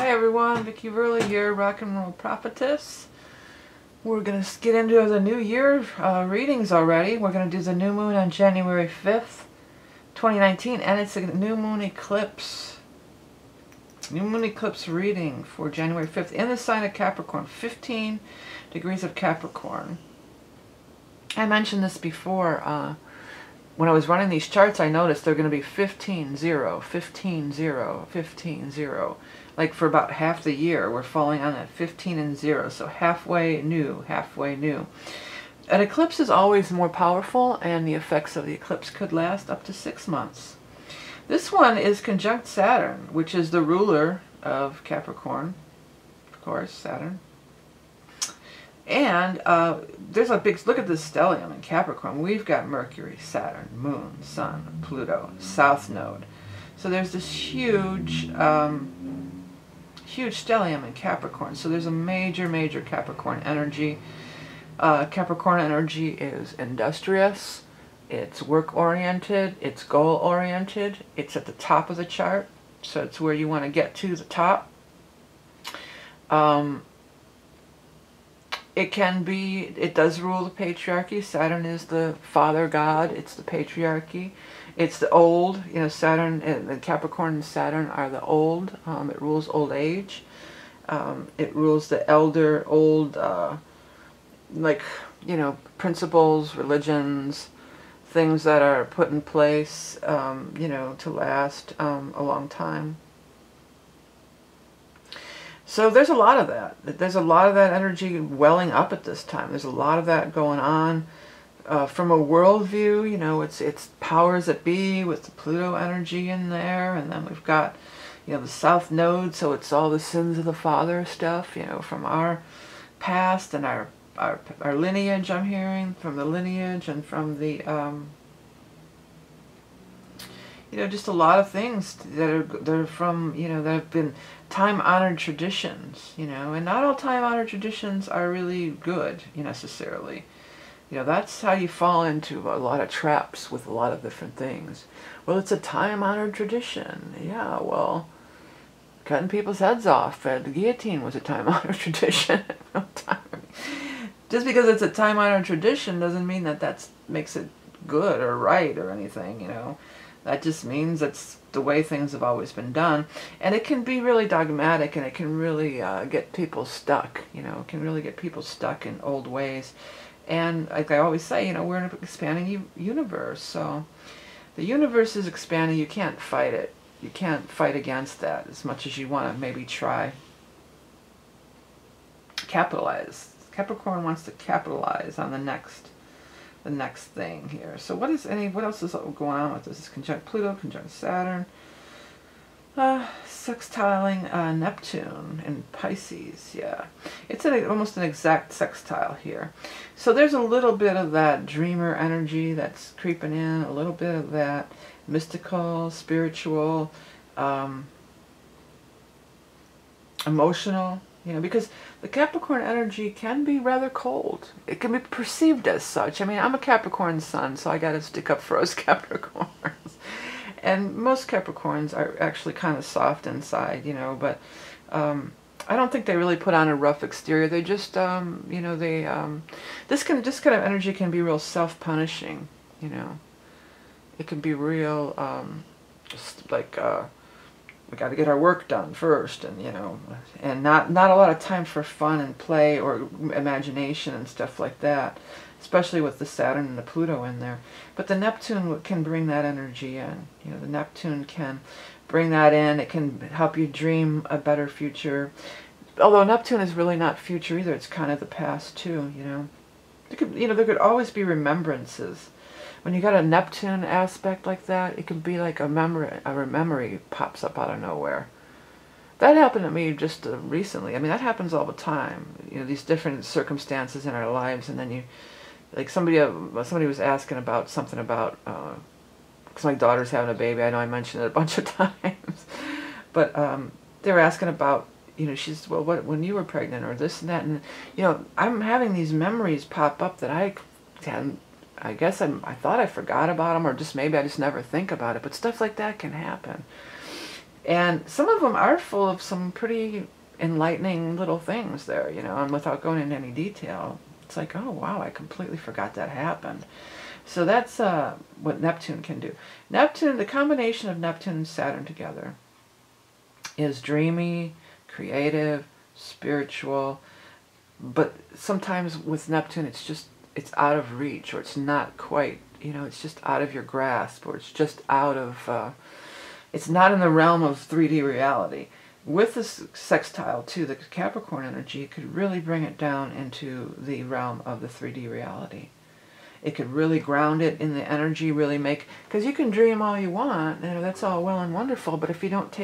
Hi everyone, Vickie here, Rock and Roll Prophetess. We're going to get into the new year readings already. We're going to do the new moon on January 5th, 2019, and it's a new moon eclipse. New moon eclipse reading for January 5th in the sign of Capricorn, 15 degrees of Capricorn. I mentioned this before. When I was running these charts, I noticed they're going to be 15, 0, 15, 0, 15, 0. Like for about half the year, we're falling on that 15 and 0. So halfway new, halfway new. An eclipse is always more powerful, and the effects of the eclipse could last up to 6 months. This one is conjunct Saturn, which is the ruler of Capricorn. Of course, Saturn. And there's a big, look at this stellium in Capricorn. We've got Mercury, Saturn, Moon, Sun, Pluto, South Node. So there's this huge, huge stellium in Capricorn. So there's a major, major Capricorn energy. Capricorn energy is industrious. It's work-oriented. It's goal-oriented. It's at the top of the chart. So it's where you want to get to the top. It does rule the patriarchy. Saturn is the father god. It's the patriarchy. It's the old, you know, Saturn and Capricorn and Saturn are the old. It rules old age. It rules the elder, old, like, you know, principles, religions, things that are put in place, you know, to last a long time. So there's a lot of that. There's a lot of that energy welling up at this time. There's a lot of that going on. From a world view, you know, it's powers that be with the Pluto energy in there. And then we've got, you know, the South Node. So it's all the sins of the father stuff, you know, from our past and our lineage, I'm hearing. From the lineage and from the, you know, just a lot of things that are from, you know, that have been time-honored traditions, you know, and not all time-honored traditions are really good, necessarily. You know, that's how you fall into a lot of traps with a lot of different things. Well, it's a time-honored tradition. Yeah, well, cutting people's heads off at the guillotine was a time-honored tradition. Just because it's a time-honored tradition doesn't mean that that makes it good or right or anything, you know. That just means that's the way things have always been done. And it can be really dogmatic, and it can really get people stuck, you know. It can really get people stuck in old ways. And like I always say, you know, we're in an expanding universe. So the universe is expanding. You can't fight it. You can't fight against that as much as you want to maybe try. Capitalize. Capricorn wants to capitalize on the next thing here. So what else is going on with this? It's conjunct Pluto, conjunct Saturn, sextiling Neptune in Pisces. Yeah, it's almost an exact sextile here. So there's a little bit of that dreamer energy that's creeping in, a little bit of that mystical, spiritual, emotional. You know, because the Capricorn energy can be rather cold. It can be perceived as such. I mean, I'm a Capricorn sun, so I got to stick up for us Capricorns. And most Capricorns are actually kind of soft inside, you know, but I don't think they really put on a rough exterior. They just, you know, this kind of energy can be real self-punishing, you know. It can be real, just like, we got to get our work done first, and you know, and not a lot of time for fun and play or imagination and stuff like that, especially with the Saturn and the Pluto in there. But the Neptune can bring that energy in. You know, the Neptune can bring that in. It can help you dream a better future. Although Neptune is really not future either. It's kind of the past too. You know, there could always be remembrances. When you got a Neptune aspect like that, it could be like a memory pops up out of nowhere. That happened to me just recently. I mean, that happens all the time. You know, these different circumstances in our lives, and then you, like somebody was asking about something about, because my daughter's having a baby. I know I mentioned it a bunch of times, but they were asking about, you know, she's, well, what when you were pregnant or this and that, and you know, I'm having these memories pop up that I guess I thought I forgot about them, or just maybe I just never think about it. But stuff like that can happen. And some of them are full of some pretty enlightening little things there, you know, and without going into any detail, it's like, oh wow, I completely forgot that happened. So that's what Neptune can do. Neptune, the combination of Neptune and Saturn together is dreamy, creative, spiritual, but sometimes with Neptune it's out of reach, or it's not quite, you know, it's just out of your grasp, or it's just out of, it's not in the realm of 3D reality. With this sextile to the Capricorn energy, it could really bring it down into the realm of the 3D reality. It could really ground it in the energy, really make, because you can dream all you want, you know, that's all well and wonderful, but if you don't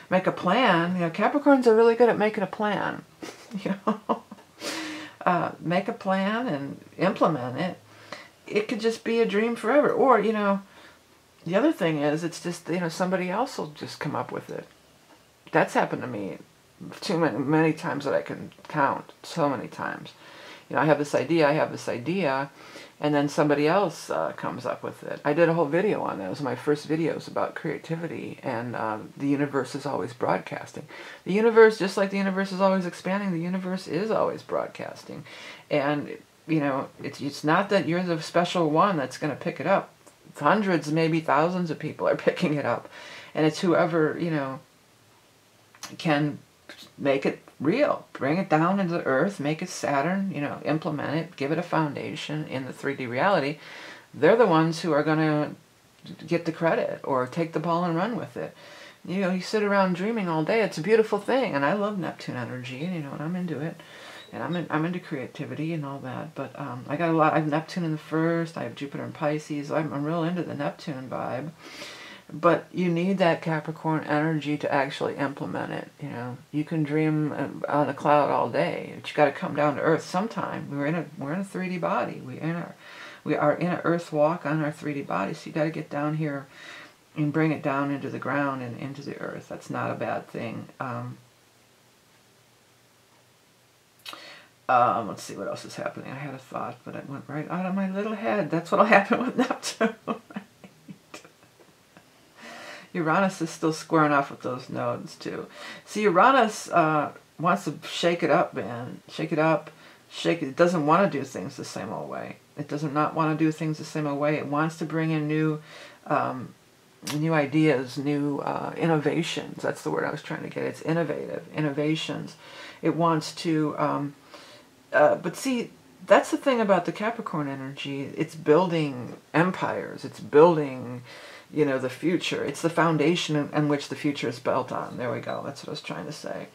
make a plan, you know, Capricorns are really good at making a plan, you know. Make a plan and implement it. It could just be a dream forever. Or, you know, the other thing is, it's just, you know, somebody else will just come up with it. That's happened to me many times that I can count, so many times. You know, I have this idea, and then somebody else comes up with it. I did a whole video on that. It was my first videos about creativity, and the universe is always broadcasting. The universe, just like the universe is always expanding, the universe is always broadcasting. And, you know, it's not that you're the special one that's going to pick it up. Hundreds, maybe thousands of people are picking it up. And it's whoever, you know, can make it real, bring it down into the earth, make it Saturn, you know, implement it, give it a foundation in the 3D reality. They're the ones who are going to get the credit or take the ball and run with it. You know, you sit around dreaming all day. It's a beautiful thing, and I love Neptune energy, and, you know, and I'm into it, and I'm into creativity and all that. But I got a lot. I have Neptune in the first. I have Jupiter in Pisces. I'm real into the Neptune vibe. But you need that Capricorn energy to actually implement it. You know, you can dream on a cloud all day, but you got to come down to earth sometime. We're in a 3D body. We are in an earth walk on our 3D body. So you got to get down here and bring it down into the ground and into the earth. That's not a bad thing. Let's see what else is happening. I had a thought, but it went right out of my little head. That's what'll happen with Neptune. Uranus is still squaring off with those nodes too. See, Uranus wants to shake it up, man. Shake it up. Shake it. It doesn't want to do things the same old way. It does not want to do things the same old way. It wants to bring in new ideas, new innovations. That's the word I was trying to get. It's innovative, innovations. It wants to, but see, that's the thing about the Capricorn energy. It's building empires. It's building, you know, the future. It's the foundation in which the future is built on. There we go. That's what I was trying to say.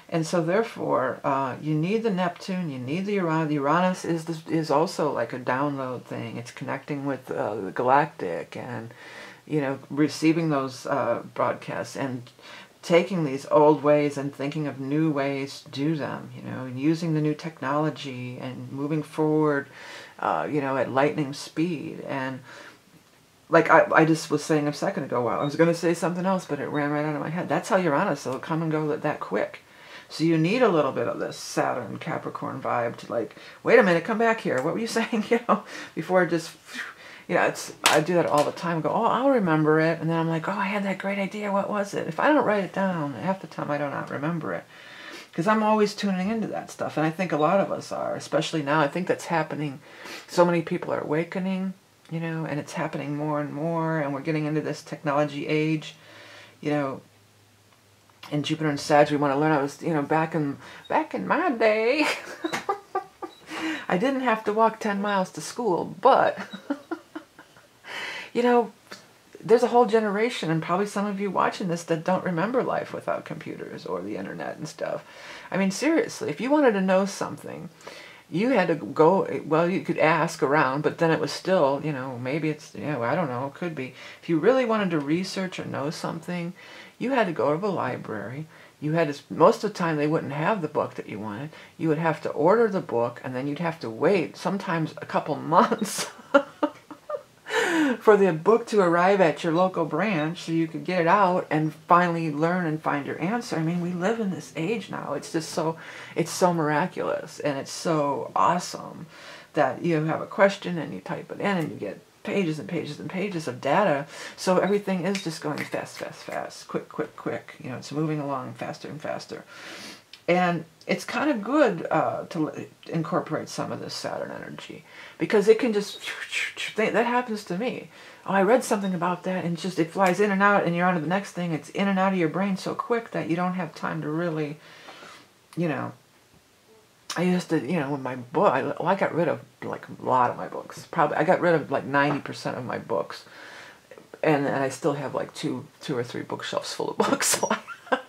And so therefore, you need the Neptune, you need the Uranus. The Uranus is also like a download thing. It's connecting with the galactic and, you know, receiving those broadcasts and taking these old ways and thinking of new ways to do them, you know, and using the new technology and moving forward, you know, at lightning speed. And like I just was saying a second ago, well, I was going to say something else, but it ran right out of my head. That's how Uranus will come and go that quick. So you need a little bit of this Saturn Capricorn vibe to like, wait a minute, come back here. What were you saying? You know, before it just, you know, I do that all the time. I go, oh, I'll remember it. And then I'm like, oh, I had that great idea. What was it? If I don't write it down, half the time I do not remember it. Because I'm always tuning into that stuff. And I think a lot of us are, especially now. I think that's happening. So many people are awakening, you know, and it's happening more and more, and we're getting into this technology age, you know. In Jupiter and Sag, we want to learn. I was, you know, back in my day, I didn't have to walk 10 miles to school, but, you know, there's a whole generation, and probably some of you watching this, that don't remember life without computers or the internet and stuff. I mean, seriously, if you wanted to know something, you had to go, well, you could ask around, but then it was still, you know, maybe it's, you know, I don't know, it could be. If you really wanted to research or know something, you had to go to the library. You had to, most of the time they wouldn't have the book that you wanted. You would have to order the book, and then you'd have to wait, sometimes a couple months, for the book to arrive at your local branch so you could get it out and finally learn and find your answer. I mean, we live in this age now. It's just so, it's so miraculous, and it's so awesome that you have a question and you type it in and you get pages and pages and pages of data. So everything is just going fast, fast, fast, quick, quick, quick. You know, it's moving along faster and faster. And it's kind of good to incorporate some of this Saturn energy, because it can just, that happens to me. Oh, I read something about that, and just it flies in and out, and you're on to the next thing. It's in and out of your brain so quick that you don't have time to really, you know. I used to, you know, with my book, I got rid of like a lot of my books. Probably, I got rid of like 90% of my books, and I still have like two or three bookshelves full of books. So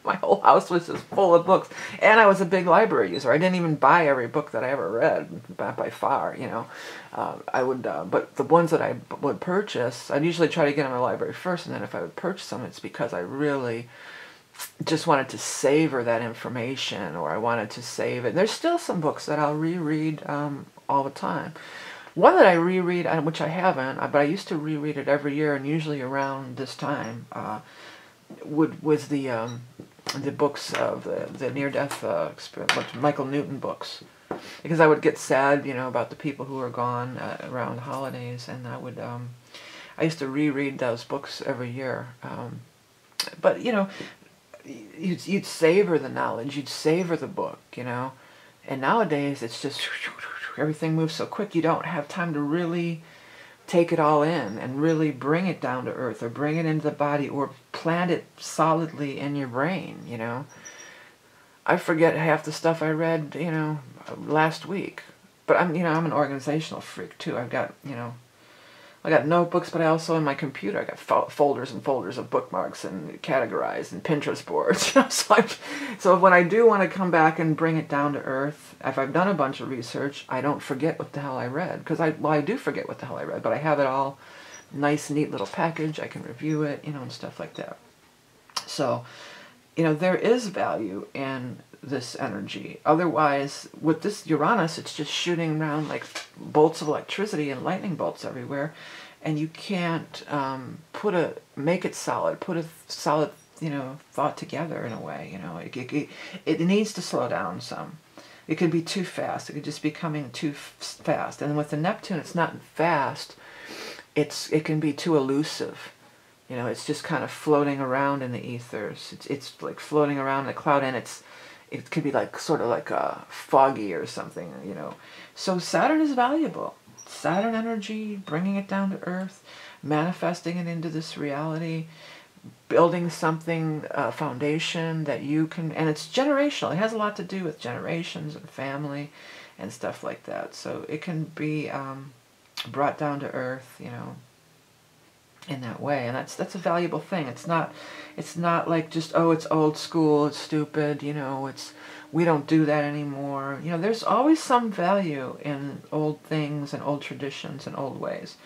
my whole house was just full of books, and I was a big library user. I didn't even buy every book that I ever read, by far, you know. I would, but the ones that I would purchase, I'd usually try to get in my library first, and then if I would purchase them, it's because I really just wanted to savor that information, or I wanted to save it. And there's still some books that I'll reread all the time. One that I reread, which I haven't, but I used to reread it every year, and usually around this time, was the books of the near-death experience, Michael Newton books, because I would get sad, you know, about the people who were gone around the holidays, and I used to reread those books every year. But you know, you'd savor the knowledge, you'd savor the book, you know. And nowadays it's just everything moves so quick, you don't have time to really take it all in and really bring it down to earth, or bring it into the body, or plant it solidly in your brain, you know. I forget half the stuff I read, you know, last week. But I'm an organizational freak too. I've got, you know, I got notebooks, but I also, in my computer, I got folders and folders of bookmarks and categorized and Pinterest boards. So when I do want to come back and bring it down to earth, if I've done a bunch of research, I don't forget what the hell I read. Because I do forget what the hell I read, but I have it all nice, neat little package. I can review it, you know, and stuff like that. So, you know, there is value in this energy. Otherwise, with this Uranus, it's just shooting around like bolts of electricity and lightning bolts everywhere, and you can't make it solid, put a solid, you know, thought together in a way. You know, it needs to slow down some. It could be too fast. It could just be coming too fast. And with the Neptune, it's not fast. It can be too elusive. You know, it's just kind of floating around in the ethers. It's like floating around in a cloud, and it could be like sort of like foggy or something, you know. So Saturn is valuable. Saturn energy, bringing it down to earth, manifesting it into this reality, building something, a foundation that you can, and it's generational. It has a lot to do with generations and family and stuff like that. So it can be brought down to earth, you know, in that way. And that's a valuable thing. It's not like just, oh, it's old school, it's stupid, you know, we don't do that anymore. You know, there's always some value in old things and old traditions and old ways.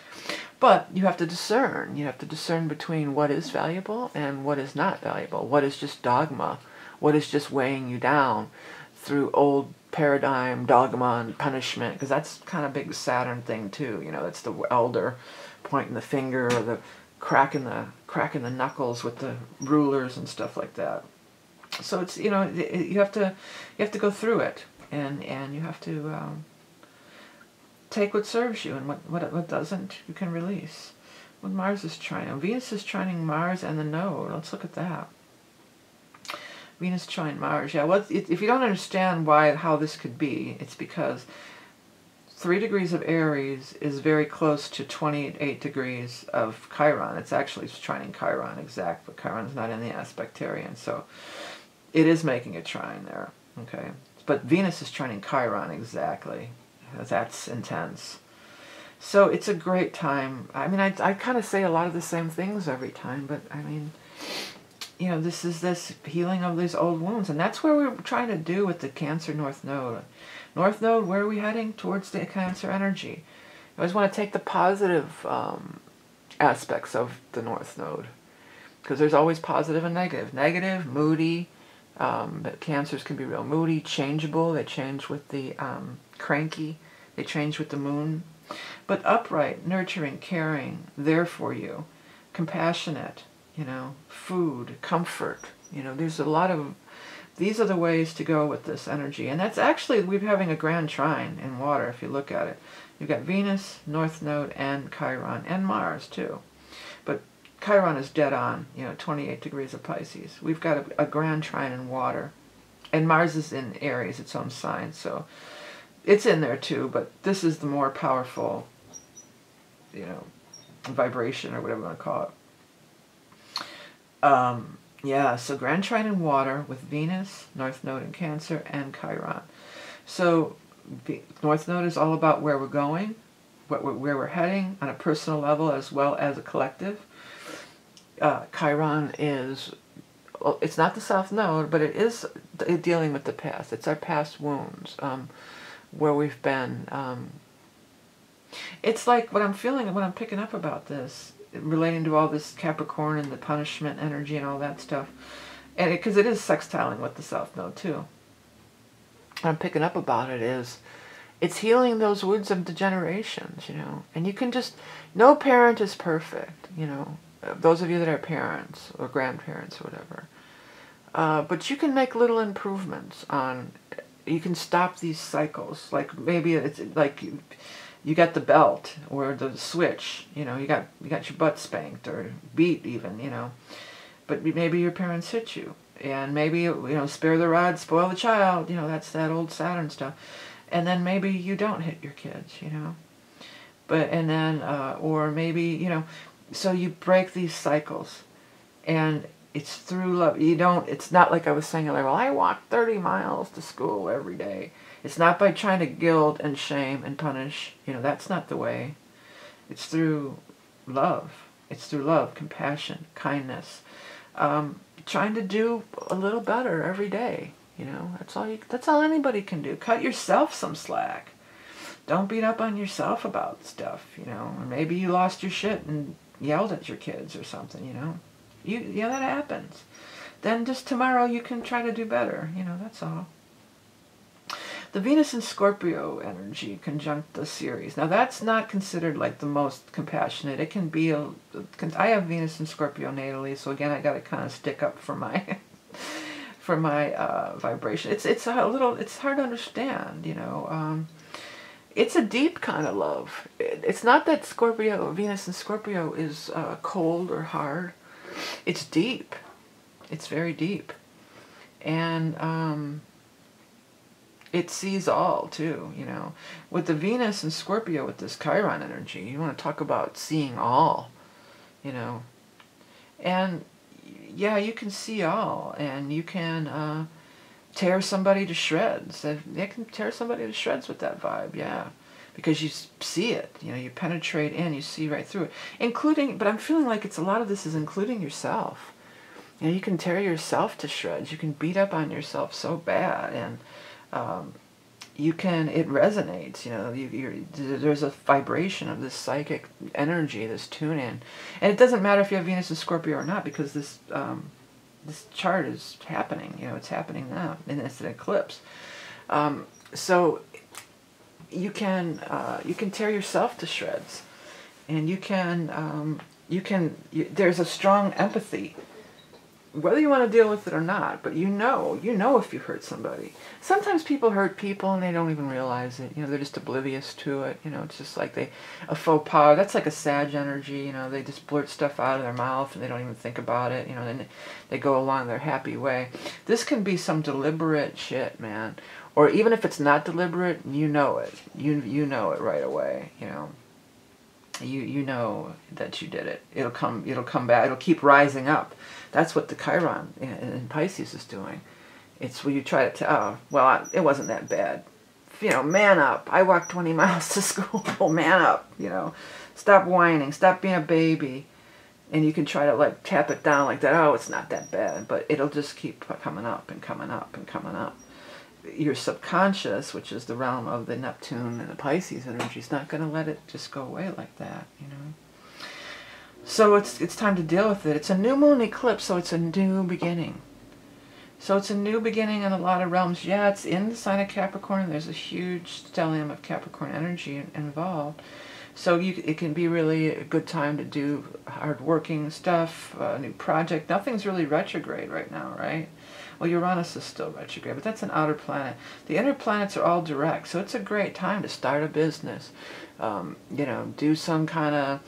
But you have to discern. You have to discern between what is valuable and what is not valuable. What is just dogma? What is just weighing you down through old paradigm, dogma, and punishment? Because that's kind of a big Saturn thing too. You know, that's the elder pointing the finger, or the cracking the knuckles with the rulers and stuff like that. So it's, you know, you have to go through it, and you have to take what serves you, and what doesn't, you can release. When Mars is trining, Venus is trining Mars and the node. Let's look at that. Venus trine Mars. Yeah, well, if you don't understand how this could be, it's because 3 degrees of Aries is very close to 28 degrees of Chiron. It's actually trining Chiron exact, but Chiron's not in the aspectarian, so it is making a trine there, okay? But Venus is trining Chiron exactly. That's intense. So it's a great time. I mean, I kind of say a lot of the same things every time, but I mean, you know, this is this healing of these old wounds, and that's where we're trying to do with the Cancer North Node. North Node, where are we heading? Towards the Cancer energy. I always want to take the positive aspects of the North Node, because there's always positive and negative. Negative, moody. But Cancers can be real moody, changeable. They change with the cranky. They change with the moon. But upright, nurturing, caring, there for you, compassionate. You know, food, comfort. You know, there's a lot of. These are the ways to go with this energy. And that's actually, we're having a grand trine in water, if you look at it. You've got Venus, North Node, and Chiron, and Mars too. But Chiron is dead on, 28 degrees of Pisces. We've got a grand trine in water. And Mars is in Aries, its own sign, so it's in there too, but this is the more powerful, vibration, or whatever you want to call it. Yeah, so grand trine in water with Venus, North Node in Cancer, and Chiron. So the North Node is all about where we're going, where we're heading on a personal level as well as a collective. Chiron is, well, it's not the South Node, but it is dealing with the past. It's our past wounds, where we've been. It's like what I'm feeling, what I'm picking up about this, relating to all this Capricorn and the punishment energy and all that stuff. And because it is sextiling with the South Node too. What I'm picking up about it is, it's healing those wounds of the generations, And you can just, no parent is perfect, Those of you that are parents or grandparents or whatever. But you can make little improvements on, you can stop these cycles. Like maybe it's like you got the belt or the switch, you got your butt spanked or beat even, But maybe your parents hit you. And maybe, spare the rod, spoil the child, that's that old Saturn stuff. And then maybe you don't hit your kids, But, and then, or maybe, so you break these cycles, and it's through love. It's not like I was saying, like, well, I walk 30 miles to school every day. It's not by trying to guilt and shame and punish, that's not the way. It's through love. It's through love, compassion, kindness. Trying to do a little better every day, that's all anybody can do. Cut yourself some slack. Don't beat up on yourself about stuff, Or maybe you lost your shit and yelled at your kids or something, that happens. Then just tomorrow you can try to do better, that's all. The Venus and Scorpio energy conjunct the Ceres. Now that's not considered like the most compassionate. It can be I have Venus and Scorpio natally, so again I got to kind of stick up for my for my vibration. It's hard to understand, It's a deep kind of love. It's not that Venus and Scorpio is cold or hard. It's deep. It's very deep. And it sees all, too, With the Venus and Scorpio, with this Chiron energy, you want to talk about seeing all, And, yeah, you can see all, and you can tear somebody to shreds. They can tear somebody to shreds with that vibe, yeah. Because you see it, you penetrate in, you see right through it. But I'm feeling like a lot of this is including yourself. You can tear yourself to shreds. You can beat up on yourself so bad, and it resonates, there's a vibration of this psychic energy, this tune in. And it doesn't matter if you have Venus and Scorpio or not, because this chart is happening, it's happening now, and it's an eclipse. So you can tear yourself to shreds, and there's a strong empathy, whether you want to deal with it or not, but you know if you hurt somebody. Sometimes people hurt people and they don't even realize it. They're just oblivious to it. It's just like a faux pas. That's like a Sag energy. They just blurt stuff out of their mouth and they don't even think about it. Then they go along their happy way. This can be some deliberate shit, man. Or even if it's not deliberate, you know it. You know it right away. You know that you did it. It'll come back. It'll keep rising up. That's what the Chiron in Pisces is doing. It's when you try to it wasn't that bad. Man up. I walked 20 miles to school. Man up. Stop whining. Stop being a baby. And you can try to tap it down like that. Oh, it's not that bad. But it'll just keep coming up and coming up and coming up. Your subconscious, which is the realm of the Neptune and the Pisces energy, is not going to let it just go away like that, So it's time to deal with it. It's a new moon eclipse, so it's a new beginning. So it's a new beginning in a lot of realms. Yeah, it's in the sign of Capricorn. There's a huge stellium of Capricorn energy involved. So it can be really a good time to do hard-working stuff, a new project. Nothing's really retrograde right now, right? Well, Uranus is still retrograde, but that's an outer planet. The inner planets are all direct, so it's a great time to start a business. You know, do some kind of,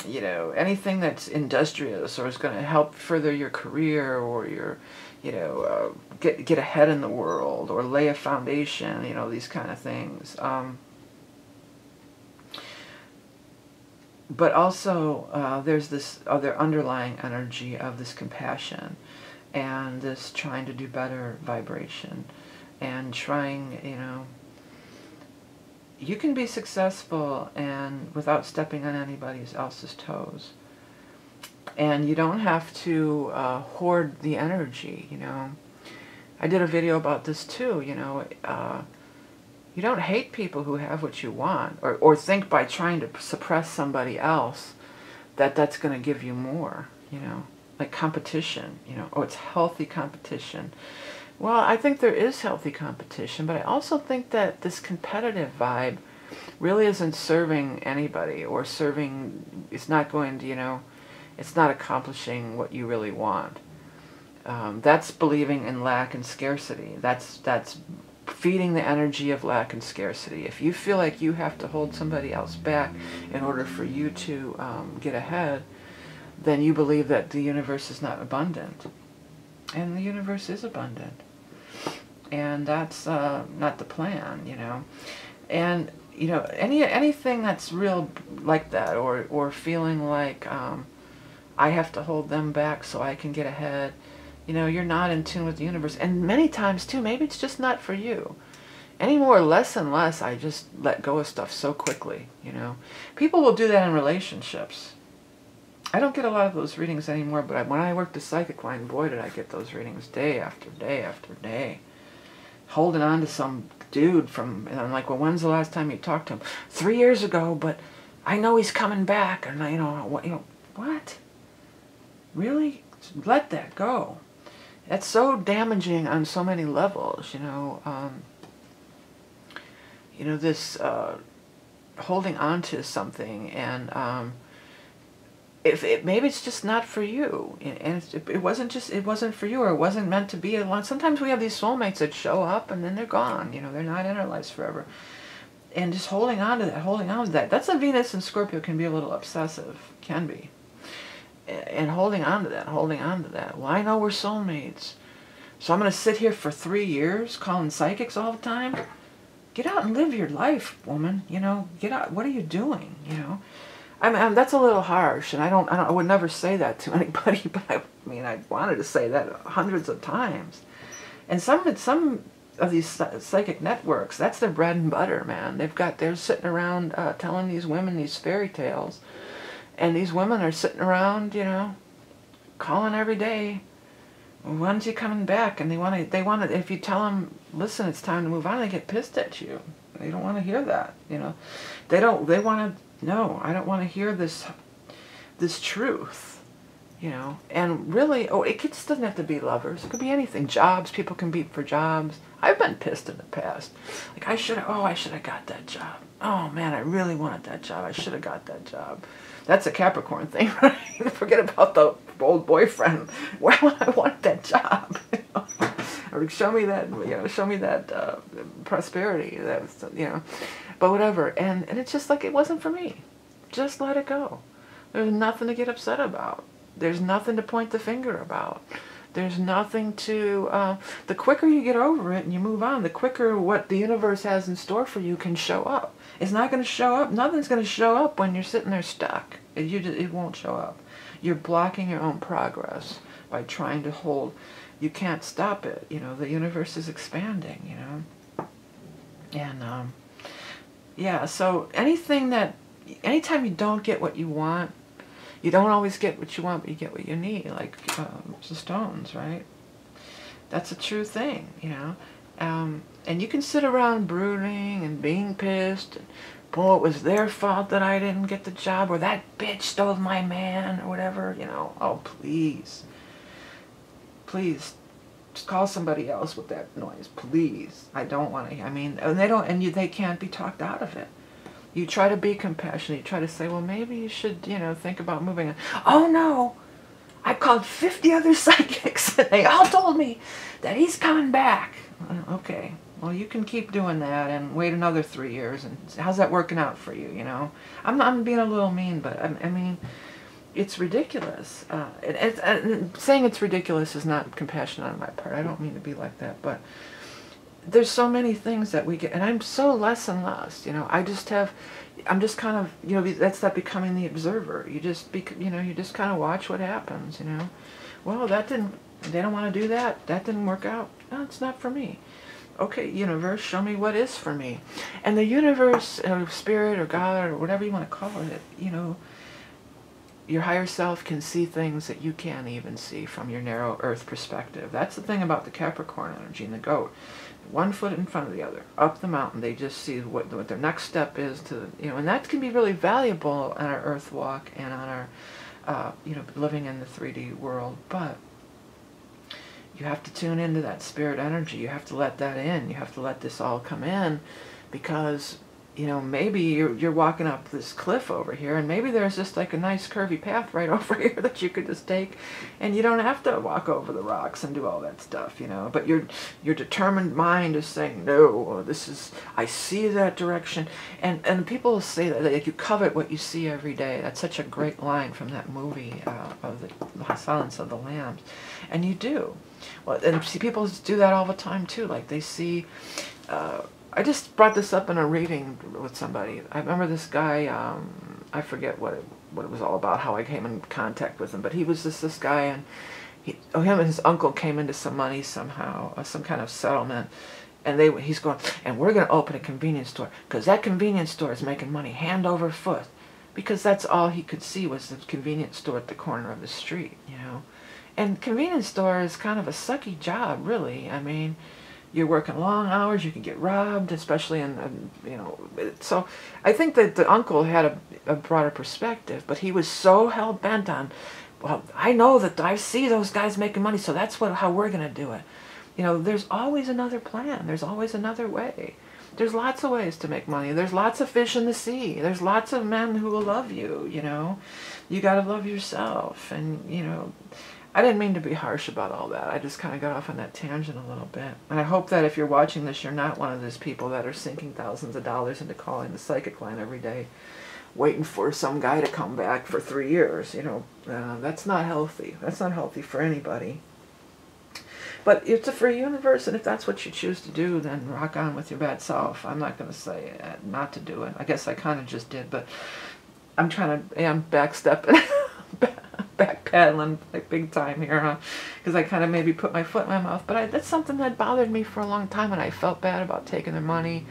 you know, anything that's industrious or is going to help further your career or your, you know, get ahead in the world or lay a foundation, you know, these kind of things. But also, there's this other underlying energy of this compassion and this trying to do better vibration and trying, you know, you can be successful and without stepping on anybody else's toes. And you don't have to hoard the energy, you know. I did a video about this too, you know. You don't hate people who have what you want, or think by trying to suppress somebody else that that's going to give you more, you know. Like competition, you know. Oh, it's healthy competition. Well, I think there is healthy competition, but I also think that this competitive vibe really isn't serving anybody or serving, it's not going to, you know, it's not accomplishing what you really want. That's believing in lack and scarcity. That's feeding the energy of lack and scarcity. If you feel like you have to hold somebody else back in order for you to get ahead, then you believe that the universe is not abundant. And the universe is abundant. And that's not the plan, you know. And, you know, anything that's real like that, or feeling like I have to hold them back so I can get ahead, you know, you're not in tune with the universe. And many times, too, maybe it's just not for you. Anymore, less and less, I just let go of stuff so quickly, you know. People will do that in relationships. I don't get a lot of those readings anymore, but when I worked the psychic line, boy, did I get those readings day after day after day. Holding on to some dude from, and I'm like, well, when's the last time you talked to him? 3 years ago, but I know he's coming back, and you know, what? Really? Let that go. That's so damaging on so many levels, you know. You know, this holding on to something, and maybe it's just not for you, and it wasn't for you, or it wasn't meant to be. Sometimes we have these soulmates that show up and then they're gone. You know, they're not in our lives forever. And just holding on to that. That's a Venus and Scorpio can be a little obsessive, can be. And holding on to that. Well, I know we're soulmates, so I'm going to sit here for 3 years calling psychics all the time. Get out and live your life, woman. You know, get out. What are you doing? You know. I mean, that's a little harsh, and I would never say that to anybody, but I mean, I wanted to say that hundreds of times. And some of these psychic networks, that's their bread and butter, man. They're sitting around telling these women these fairy tales, and these women are sitting around, you know, calling every day. When's he coming back? And they want to. If you tell them, listen, it's time to move on, they get pissed at you. They don't want to hear that, you know. They want to. No, I don't want to hear this truth, you know. And really, it just doesn't have to be lovers. It could be anything. Jobs, people can be for jobs. I've been pissed in the past. Like, I should have got that job. Oh, man, I really wanted that job. I should have got that job. That's a Capricorn thing, right? Forget about the old boyfriend. Well, I want that job. You know? Or show me that prosperity. That's, you know. But whatever, and it's just like, it wasn't for me. Just let it go. There's nothing to get upset about. There's nothing to point the finger about. There's nothing to, the quicker you get over it and you move on, the quicker what the universe has in store for you can show up. It's not going to show up, nothing's going to show up when you're sitting there stuck. It won't show up. You're blocking your own progress by trying to hold. You can't stop it, you know, the universe is expanding, you know. And, yeah, so anytime you don't get what you want, you don't always get what you want, but you get what you need, like the stones, right? That's a true thing, you know. And you can sit around brooding and being pissed, and, boy, it was their fault that I didn't get the job, or that bitch stole my man, or whatever, you know. Oh, please. Please. Just call somebody else with that noise, please. I don't want to. I mean, and they can't be talked out of it. You try to be compassionate. You try to say, well, maybe you should, you know, think about moving on. Oh no, I called 50 other psychics and they all told me that he's coming back. Okay, well, you can keep doing that and wait another 3 years. And how's that working out for you, you know? I'm being a little mean, but I mean, it's ridiculous. Saying it's ridiculous is not compassion on my part. I don't mean to be like that, but there's so many things that we get, and I'm so less and less, you know. I'm just kind of, you know, that's that becoming the observer. You just you just kind of watch what happens, you know. Well, they don't want to do that. That didn't work out. No, it's not for me. Okay, universe, show me what is for me. And the universe, or spirit, or God, or whatever you want to call it, you know, your higher self can see things that you can't even see from your narrow earth perspective. That's the thing about the Capricorn energy and the goat. One foot in front of the other, up the mountain. They just see what their next step is to, you know, and that can be really valuable on our earth walk and on our, you know, living in the 3D world. But you have to tune into that spirit energy. You have to let that in. You have to let this all come in, because, you know, maybe you're walking up this cliff over here, and maybe there's just like a nice curvy path right over here that you could just take, and you don't have to walk over the rocks and do all that stuff, you know. But your determined mind is saying, no, this is, I see that direction. And people say that, like, you covet what you see every day. That's such a great line from that movie of the Silence of the Lambs. And you do. Well, and see, people do that all the time too. Like, they see, I just brought this up in a reading with somebody. I remember this guy, I forget what it was all about, how I came in contact with him, but he was just this guy, and him and his uncle came into some money somehow, some kind of settlement, and he's going, and we're going to open a convenience store, because that convenience store is making money hand over foot, because that's all he could see was the convenience store at the corner of the street, you know. And convenience store is kind of a sucky job, really. I mean, you're working long hours, you can get robbed, especially in, you know. So I think that the uncle had a broader perspective, but he was so hell-bent on, well, I know that I see those guys making money, so that's how we're going to do it. You know, there's always another plan. There's always another way. There's lots of ways to make money. There's lots of fish in the sea. There's lots of men who will love you, you know. You got to love yourself, and, you know, I didn't mean to be harsh about all that. I just kind of got off on that tangent a little bit. And I hope that if you're watching this, you're not one of those people that are sinking thousands of dollars into calling the psychic line every day, waiting for some guy to come back for 3 years. You know, that's not healthy. That's not healthy for anybody. But it's a free universe, and if that's what you choose to do, then rock on with your bad self. I'm not going to say not to do it. I guess I kind of just did, but I'm backstepping. Backpedaling like big time here, huh? Because I kind of maybe put my foot in my mouth. But that's something that bothered me for a long time, and I felt bad about taking their money.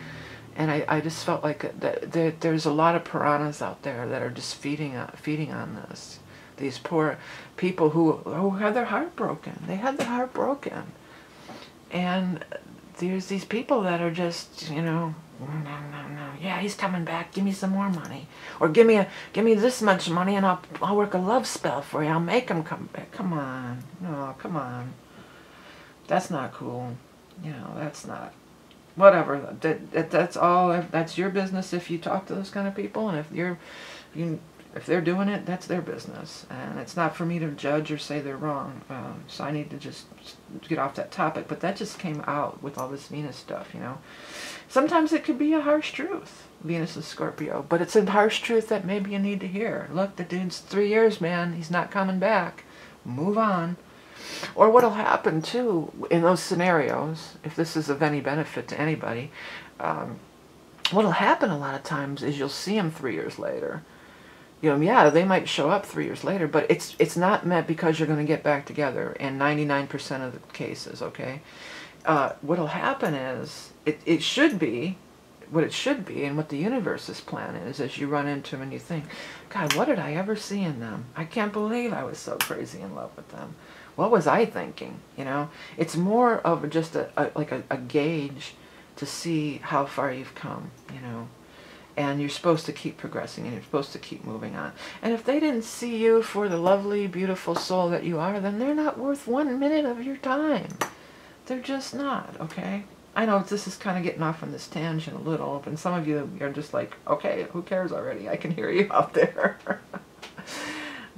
And I just felt like there's a lot of piranhas out there that are just feeding on this. These poor people who had their heart broken. They had their heart broken. And there's these people that are just, you know, no, yeah, he's coming back, give me some more money, or give me this much money, and I'll work a love spell for you, I'll make him come back. Come on, no, come on, that's not cool, you know. That's not, whatever, that's all, that's your business if you talk to those kind of people, and if they're doing it, that's their business, and it's not for me to judge or say they're wrong. So I need to just get off that topic. But that just came out with all this Venus stuff, you know. Sometimes it could be a harsh truth, Venus is Scorpio, but it's a harsh truth that maybe you need to hear. Look, the dude's 3 years, man. He's not coming back. Move on. Or what'll happen too in those scenarios, if this is of any benefit to anybody, what'll happen a lot of times is you'll see him 3 years later. You know, yeah, they might show up 3 years later, but it's not meant because you're going to get back together in 99% of the cases, okay? What'll happen is, it should be, what it should be, and what the universe's plan is, as you run into them and you think, God, what did I ever see in them? I can't believe I was so crazy in love with them. What was I thinking, you know? It's more of just a gauge to see how far you've come, you know? And you're supposed to keep progressing, and you're supposed to keep moving on. And if they didn't see you for the lovely, beautiful soul that you are, then they're not worth 1 minute of your time. They're just not, okay? I know this is kind of getting off on this tangent a little, and some of you are just like, okay, who cares already? I can hear you out there.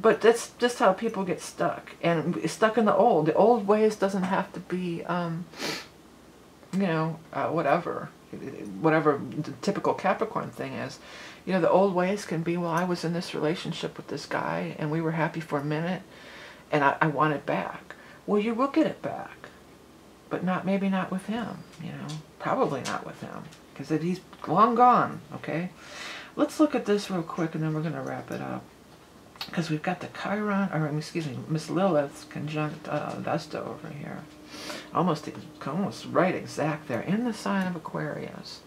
But that's just how people get stuck, and stuck in the old. The old ways doesn't have to be, you know, whatever the typical Capricorn thing is. You know, the old ways can be, well, I was in this relationship with this guy, and we were happy for a minute, and I want it back. Well, you will get it back, but maybe not with him, you know, probably not with him, because he's long gone, okay? Let's look at this real quick, and then we're going to wrap it up. Because we've got the Chiron, or excuse me, Miss Lilith conjunct Vesta over here. Almost right exact there, in the sign of Aquarius.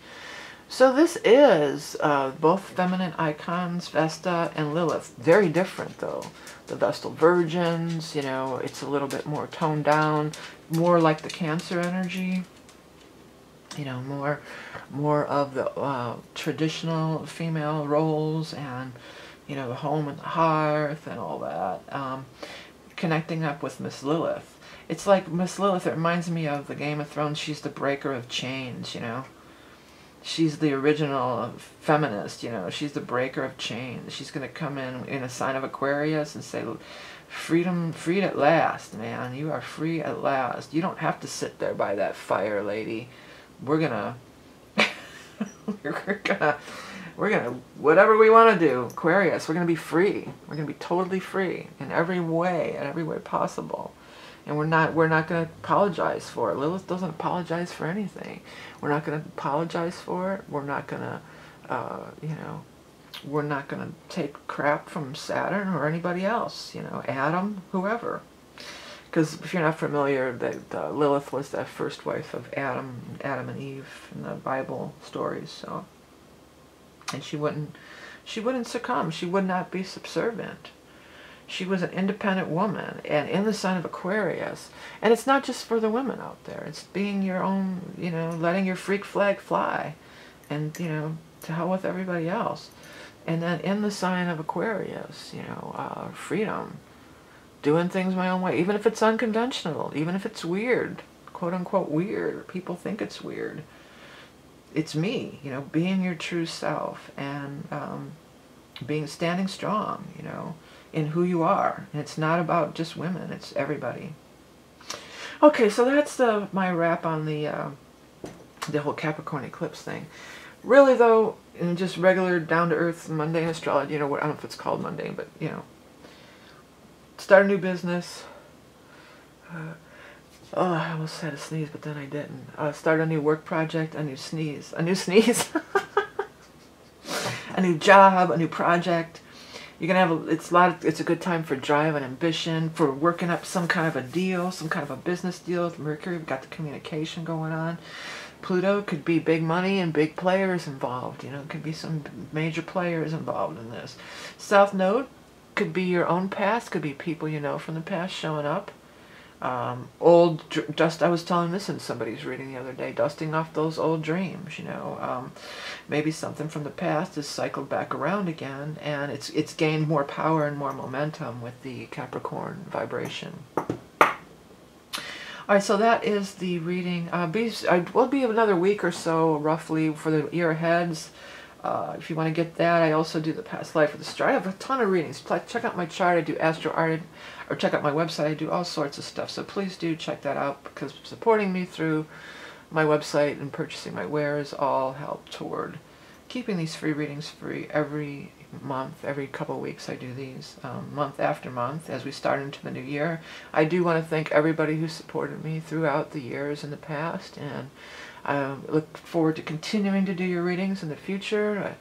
So this is both feminine icons, Vesta and Lilith. Very different, though. The Vestal Virgins, you know, it's a little bit more toned down, more like the Cancer energy. You know, more of the traditional female roles, and you know, the home and the hearth and all that. Connecting up with Miss Lilith. It's like Miss Lilith, it reminds me of the Game of Thrones. She's the breaker of chains, you know. She's the original feminist, you know. She's the breaker of chains. She's going to come in a sign of Aquarius and say, freedom, freed at last, man. You are free at last. You don't have to sit there by that fire, lady. We're going to... We're going to, whatever we want to do, Aquarius, we're going to be free. We're going to be totally free in every way possible. And we're not going to apologize for it. Lilith doesn't apologize for anything. We're not going to apologize for it. We're not going to, you know, we're not going to take crap from Saturn or anybody else, you know, Adam, whoever. Because if you're not familiar, that Lilith was the first wife of Adam and Eve in the Bible stories, so... And she wouldn't succumb. She would not be subservient. She was an independent woman, and in the sign of Aquarius. And it's not just for the women out there. It's being your own, you know, letting your freak flag fly, and you know, to hell with everybody else. And then in the sign of Aquarius, you know, freedom, doing things my own way, even if it's unconventional, even if it's weird, quote unquote weird. People think it's weird. It's me, you know, being your true self, and standing strong, you know, in who you are. And it's not about just women, it's everybody. Okay, so that's my wrap on the whole Capricorn eclipse thing. Really, though, in just regular, down-to-earth, mundane astrology, you know, I don't know if it's called mundane, but, you know, start a new business. Oh, I almost had a sneeze, but then I didn't. Start a new work project, a new sneeze, a new job, a new project. You're gonna have it's a good time for drive and ambition, for working up some kind of a deal, some kind of a business deal with Mercury. We've got the communication going on. Pluto could be big money and big players involved. You know, it could be some major players involved in this. South Node could be your own past, could be people you know from the past showing up. I was telling this in somebody's reading the other day, dusting off those old dreams, you know. Maybe something from the past is cycled back around again, and it's gained more power and more momentum with the Capricorn vibration. Alright, so that is the reading. Will be another week or so, roughly, for the year aheads. If you want to get that, I also do the past life of the star. I have a ton of readings. Check out my chart. I do astro art, or check out my website. I do all sorts of stuff. So please do check that out, because supporting me through my website and purchasing my wares all help toward keeping these free readings free every month. Every couple of weeks I do these, month after month, as we start into the new year. I do want to thank everybody who supported me throughout the years in the past, and I look forward to continuing to do your readings in the future.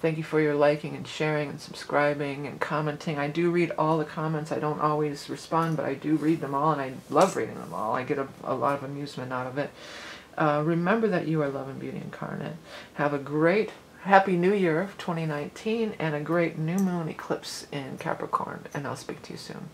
Thank you for your liking and sharing and subscribing and commenting. I do read all the comments. I don't always respond, but I do read them all, and I love reading them all. I get a lot of amusement out of it. Remember that you are love and beauty incarnate. Have a great, happy new year of 2019, and a great new moon eclipse in Capricorn, and I'll speak to you soon.